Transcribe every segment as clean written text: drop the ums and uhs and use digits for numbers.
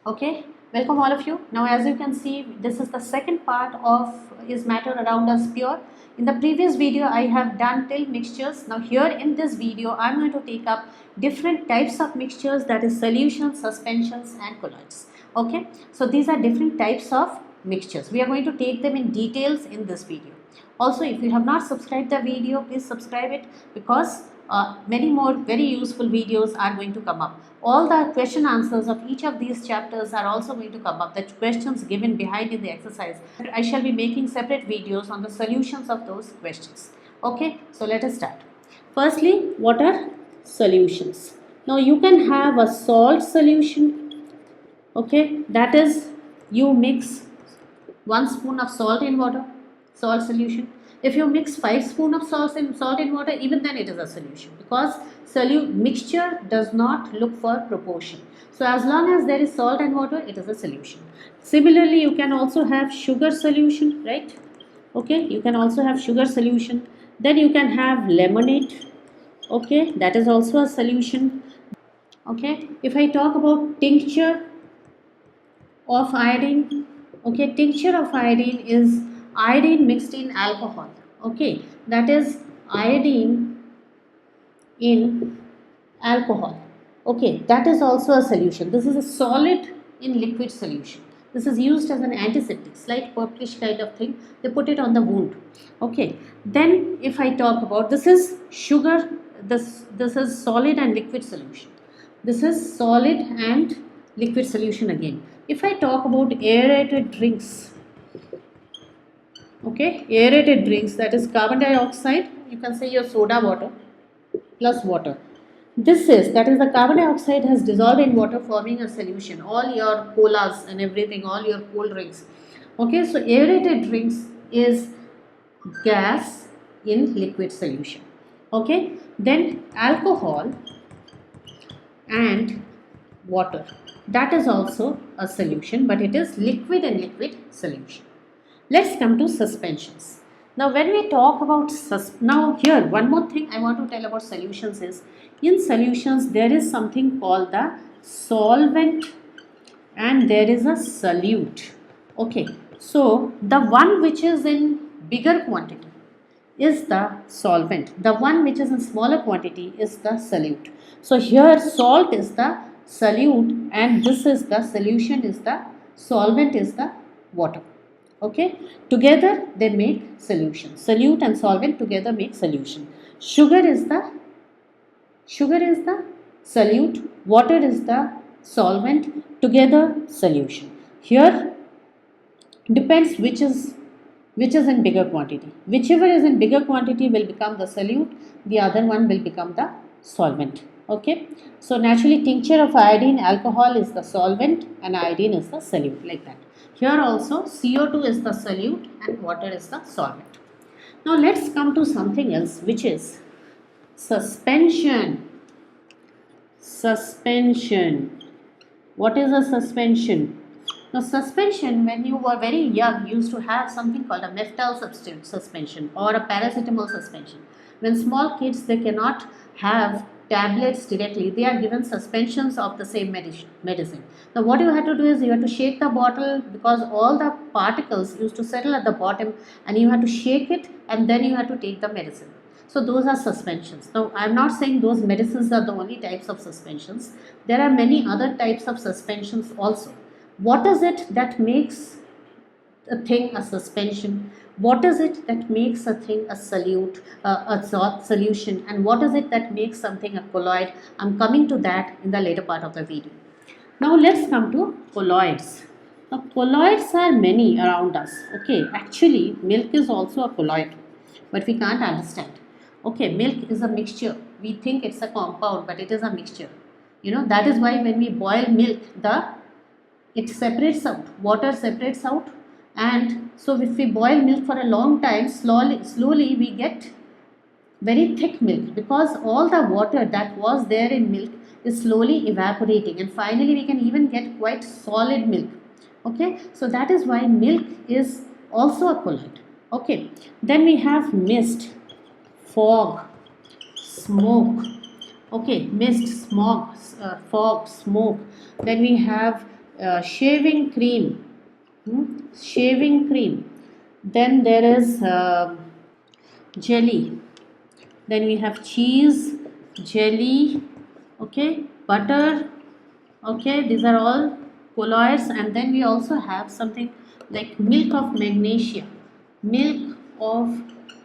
Okay, welcome all of you. Now as you can see, this is the second part of Is Matter Around Us Pure? In the previous video I have done till mixtures. Now here in this video I am going to take up different types of mixtures, that is solutions, suspensions and colloids. Okay, so these are different types of mixtures. We are going to take them in details in this video. Also, if you have not subscribed the video, please subscribe it, because many more very useful videos are going to come up. All the question answers of each of these chapters are also going to come up. The questions given behind in the exercise, I shall be making separate videos on the solutions of those questions. Okay, so let us start. Firstly, what are solutions? Now you can have a salt solution. Okay, that is, you mix 1 spoon of salt in water, salt solution. If you mix 5 spoon of salt in water, even then it is a solution, because mixture does not look for proportion. So as long as there is salt and water, it is a solution. Similarly, you can also have sugar solution, right? Okay, you can also have sugar solution. Then you can have lemonade. Okay, that is also a solution. Okay, if I talk about tincture of iodine, okay, tincture of iodine is iodine mixed in alcohol. Okay, that is iodine in alcohol. Okay, that is also a solution. This is a solid in liquid solution. This is used as an antiseptic, slight purplish kind of thing. They put it on the wound. Okay, then if I talk about, this is sugar, this is solid and liquid solution. This is solid and liquid solution again. If I talk about aerated drinks, okay, aerated drinks, that is carbon dioxide, you can say your soda water plus water. That is the carbon dioxide has dissolved in water, forming a solution. All your colas and everything, all your cold drinks. Okay, so aerated drinks is gas in liquid solution. Okay, then alcohol and water, that is also a solution, but it is liquid and liquid solution. Let's come to suspensions. Now when we talk about now here one more thing I want to tell about solutions is, in solutions there is something called the solvent and there is a solute. Okay, so the one which is in bigger quantity is the solvent, the one which is in smaller quantity is the solute. So here salt is the solute and this is the solution, is the solvent, is the water. Okay, together they make solution. Solute and solvent together make solution. Sugar is the solute, water is the solvent, together solution. Here depends which is in bigger quantity. Whichever is in bigger quantity will become the solute, the other one will become the solvent. Okay, so naturally tincture of iodine, alcohol is the solvent and iodine is the solute, like that. Here also CO2 is the solute and water is the solvent. Now let's come to something else, which is suspension. Suspension. What is a suspension? Now suspension, when you were very young, you used to have something called a methyl suspension or a paracetamol suspension. When small kids, they cannot have tablets directly, they are given suspensions of the same medicine. Now what you have to do is, you have to shake the bottle, because all the particles used to settle at the bottom, and you have to shake it and then you have to take the medicine. So those are suspensions. Now I am not saying those medicines are the only types of suspensions. There are many other types of suspensions also. What is it that makes a thing a suspension? What is it that makes a thing a solute, a solution, and what is it that makes something a colloid? I am coming to that in the later part of the video. Now let's come to colloids. Now colloids are many around us. Okay, actually milk is also a colloid, but we can't understand. Okay, milk is a mixture. We think it's a compound, but it is a mixture. You know, that is why when we boil milk, it separates out, water separates out, and so if we boil milk for a long time, slowly we get very thick milk, because all the water that was there in milk is slowly evaporating, and finally we can even get quite solid milk. Okay, so that is why milk is also a colloid. Okay, then we have mist, fog, smoke. Okay, mist, smog, fog, smoke. Then we have shaving cream, shaving cream. Then there is jelly. Then we have cheese, jelly, okay, butter, okay, these are all colloids. And then we also have something like milk of magnesia. Milk of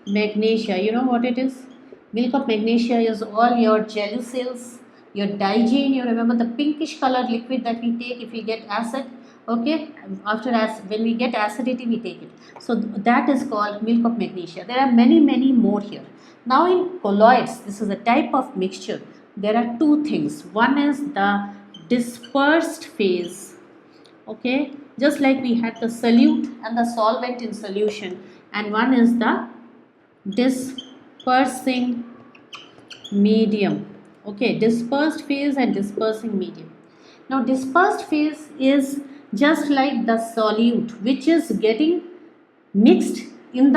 magnesia, you know what it is? Milk of magnesia is all your jelly cells, your digene. You remember the pinkish colored liquid that we take if we get acid, okay, after acid, when we get acidity we take it. So that is called milk of magnesia. There are many more here. Now in colloids, this is a type of mixture. There are two things. One is the dispersed phase, okay, just like we had the solute and the solvent in solution, and one is the dispersing medium, okay, dispersed phase and dispersing medium. Now dispersed phase is just like the solute which is getting mixed in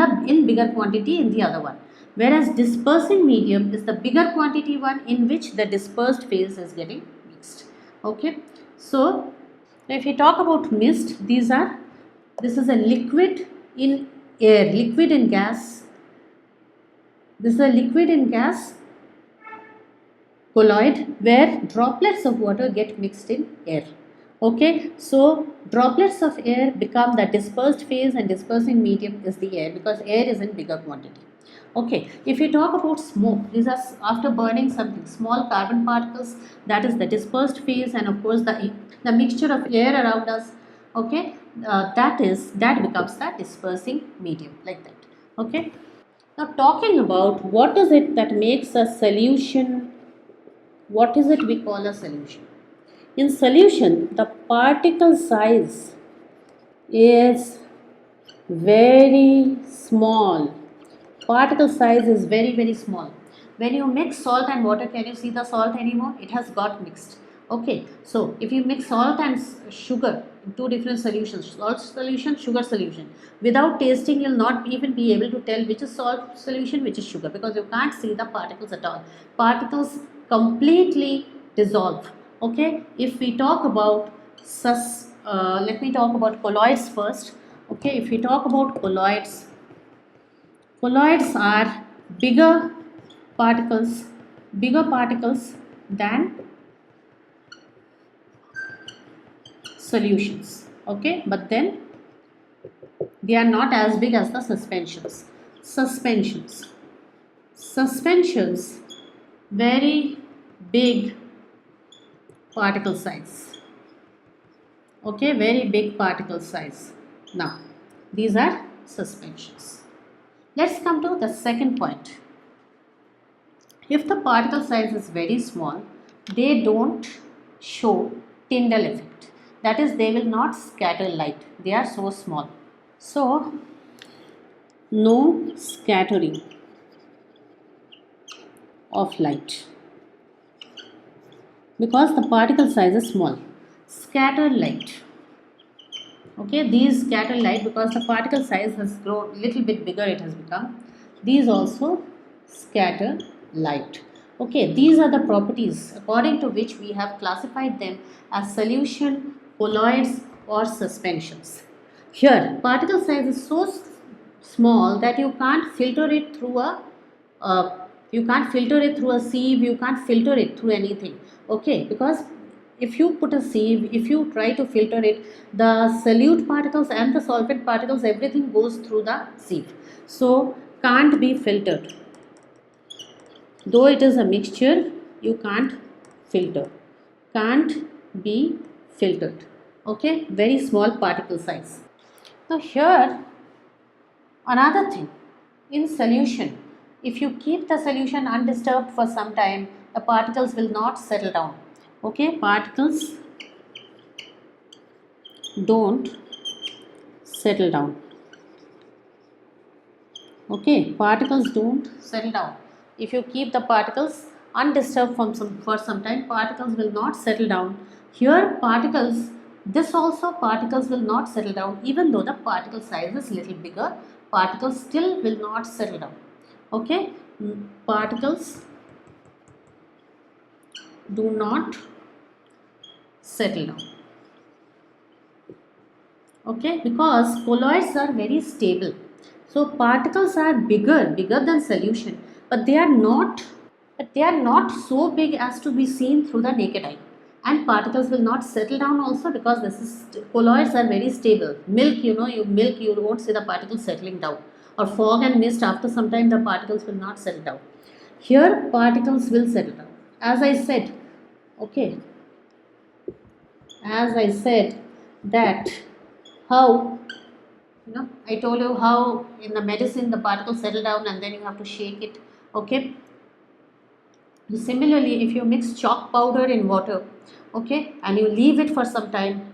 bigger quantity in the other one, whereas dispersing medium is the bigger quantity one in which the dispersed phase is getting mixed, okay. So if we talk about mist, this is a liquid in air, liquid in gas. This is a liquid in gas colloid where droplets of water get mixed in air, okay. So droplets of air become the dispersed phase and dispersing medium is the air, because air is in bigger quantity, okay. If you talk about smoke, these are after burning something, small carbon particles, that is the dispersed phase, and of course the mixture of air around us, okay, that becomes the dispersing medium, like that, okay. Now talking about what is it that makes a solution, what is it we call a solution? In solution, the particle size is very small. Particle size is very small. When you mix salt and water, can you see the salt anymore? It has got mixed. Okay, so if you mix salt and sugar in two different solutions, salt solution, sugar solution, without tasting you'll not even be able to tell which is salt solution, which is sugar, because you can't see the particles at all. Particles completely dissolve, okay. If we talk about let me talk about colloids first, okay. If we talk about colloids, colloids are bigger particles than solutions, okay, but then they are not as big as the suspensions, very big particle size, okay, very big particle size. Now these are suspensions. Let's come to the second point. If the particle size is very small, they don't show Tyndall effect. That is, they will not scatter light. They are so small. So, no scattering of light, because the particle size is small. Scatter light. Okay, these scatter light because the particle size has grown a little bit bigger, it has become. These also scatter light. Okay, these are the properties according to which we have classified them as solution, colloids or suspensions. Here, particle size is so small that you can't filter it through a sieve, you can't filter it through anything, okay, because if you put a sieve, if you try to filter it, the solute particles and the solvent particles, everything goes through the sieve, so can't be filtered. Though it is a mixture, you can't filter, can't be filtered, okay, very small particle size. Now here another thing, in solution, if you keep the solution undisturbed for some time, the particles will not settle down, okay, particles don't settle down, okay, particles don't settle down. If you keep the particles undisturbed for some time, particles will not settle down. Here particles, this also particles will not settle down, even though the particle size is little bigger, particles still will not settle down, okay. Particles do not settle down. Okay, because colloids are very stable. So particles are bigger than solution, but they are not so big as to be seen through the naked eye. And particles will not settle down also, because this is colloids are very stable. Milk, you won't see the particles settling down, or fog and mist, after some time the particles will not settle down. Here particles will settle down. As I said, okay, as I said that how, I told you how in the medicine the particles settle down and then you have to shake it. Okay. Similarly, if you mix chalk powder in water, okay, and you leave it for some time,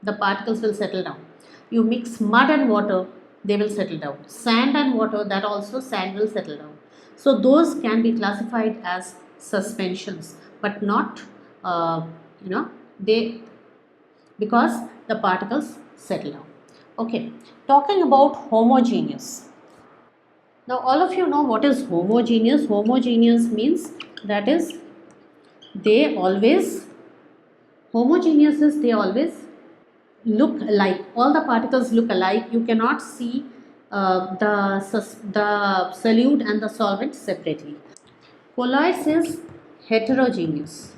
the particles will settle down. You mix mud and water, they will settle down. Sand and water, that also sand will settle down. So those can be classified as suspensions, but not, they, because the particles settle down. Okay, talking about homogeneous. Now all of you know what is homogeneous. Homogeneous means that is they always, homogeneous is they always look alike. All the particles look alike. You cannot see the solute and the solvent separately. Colloids is heterogeneous.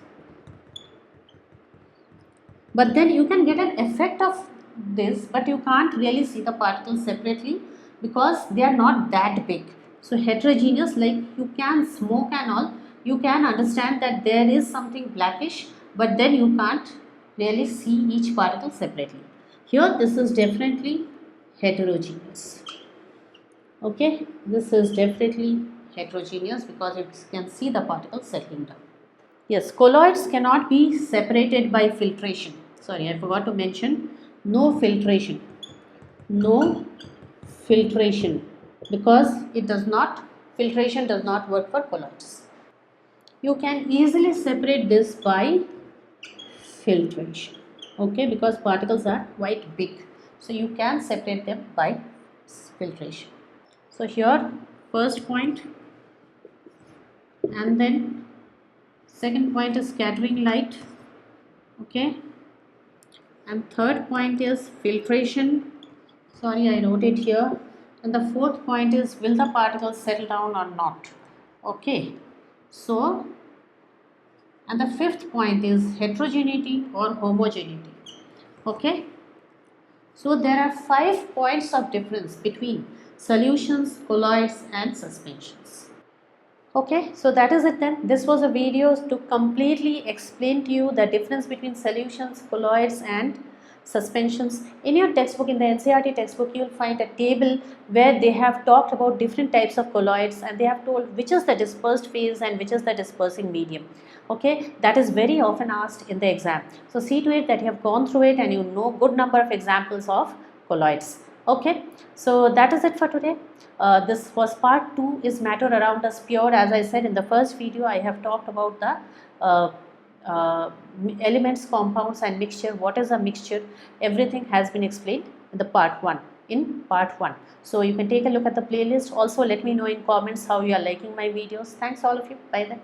But then you can get an effect of this, but you can't really see the particles separately because they are not that big. So heterogeneous, like you can smoke and all, you can understand that there is something blackish, but then you can't really see each particle separately. Here this is definitely heterogeneous. Okay, this is definitely heterogeneous because you can see the particles settling down. Yes, colloids cannot be separated by filtration. Sorry, I forgot to mention no filtration. No filtration, because it does not, filtration does not work for colloids. You can easily separate this by filtration. Okay, because particles are quite big. So you can separate them by filtration. So here first point, and then second point is scattering light. Okay, and third point is filtration. Sorry, I wrote it here. And the fourth point is, will the particles settle down or not? Okay, so, and the fifth point is heterogeneity or homogeneity. Okay, so there are 5 points of difference between solutions, colloids and suspensions. Okay, so that is it then. This was a video to completely explain to you the difference between solutions, colloids and suspensions. In your textbook, in the NCERT textbook, you will find a table where they have talked about different types of colloids and they have told which is the dispersed phase and which is the dispersing medium. Okay, that is very often asked in the exam. So see to it that you have gone through it and you know good number of examples of colloids. Okay, so that is it for today. This was part 2, is matter around us pure. As I said in the first video, I have talked about the elements, compounds and mixture. What is a mixture? Everything has been explained in the part 1. So you can take a look at the playlist. Also let me know in comments how you are liking my videos. Thanks all of you. Bye then.